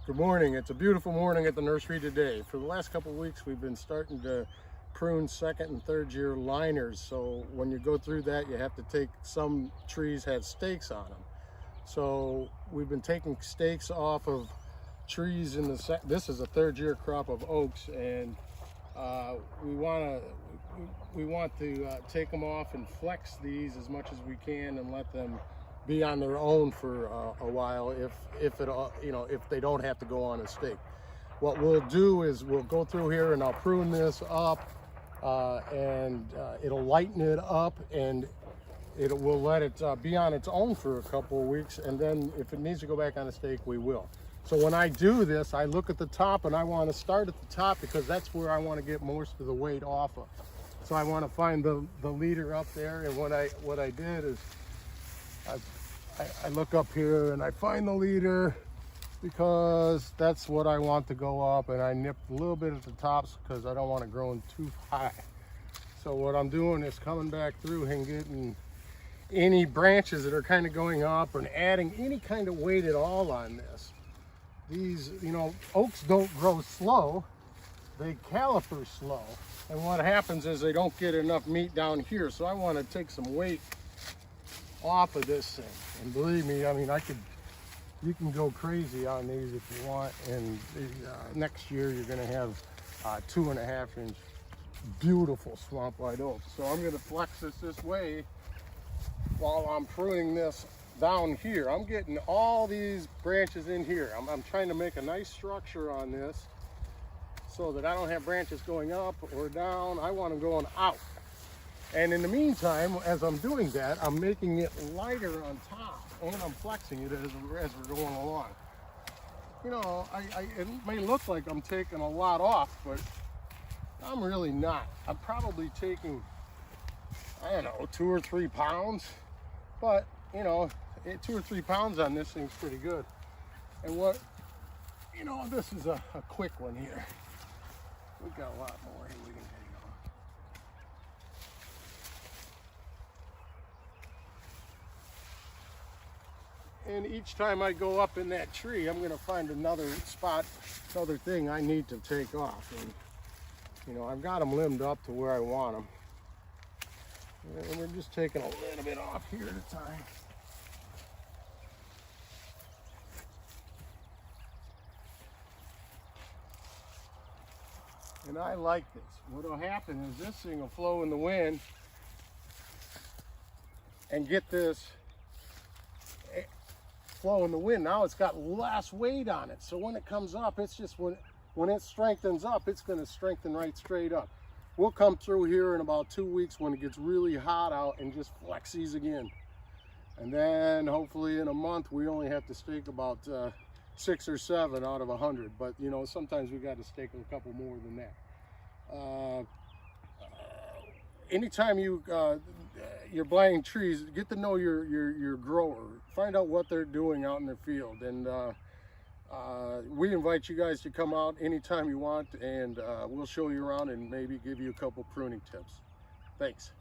Good morning. It's a beautiful morning at the nursery today. For the last couple of weeks, we've been starting to prune second and third year liners. So when you go through that, you have to take, some trees have stakes on them. So we've been taking stakes off of trees in this is a third year crop of oaks, and we want to take them off and flex these as much as we can and let them be on their own for a while if they don't have to go on a stake. What we'll do is we'll go through here and I'll prune this up and it'll lighten it up, and we'll let it be on its own for a couple of weeks, and then if it needs to go back on a stake, we will. So when I do this, I look at the top, and I want to start at the top because that's where I want to get most of the weight off of. So I want to find the leader up there, and what I did is I look up here and I find the leader because that's what I want to go up, and I nipped a little bit at the tops because I don't want it growing too high. So what I'm doing is coming back through and getting any branches that are kind of going up and adding any kind of weight at all on this. These, oaks don't grow slow, they caliper slow. And what happens is they don't get enough meat down here. So I want to take some weight off of this thing. And believe me, you can go crazy on these if you want. And next year you're going to have 2.5-inch beautiful swamp white oak. So I'm going to flex this way while I'm pruning this down here. I'm getting all these branches in here. I'm trying to make a nice structure on this so that I don't have branches going up or down. I want them going out. And in the meantime, as I'm doing that, I'm making it lighter on top, and I'm flexing it as we're going along. It may look like I'm taking a lot off, but I'm really not. I'm probably taking, 2 or 3 pounds, but 2 or 3 pounds on this thing's pretty good. And this is a quick one here. We've got a lot more here we can take on. And each time I go up in that tree, I'm going to find another spot, another thing I need to take off. And I've got them limbed up to where I want them. And we're just taking a little bit off here at a time. And I like this. What will happen is this thing will flow in the wind and get this flow in the wind. Now it's got less weight on it. So when it comes up, it's just when it strengthens up, it's going to strengthen right straight up. We'll come through here in about 2 weeks when it gets really hot out and just flex these again. And then hopefully in a month, we only have to stake about 6 or 7 out of 100. But sometimes we got to stake a couple more than that. Anytime you're buying trees, get to know your grower. Find out what they're doing out in their field. And we invite you guys to come out anytime you want, and we'll show you around and maybe give you a couple pruning tips. Thanks.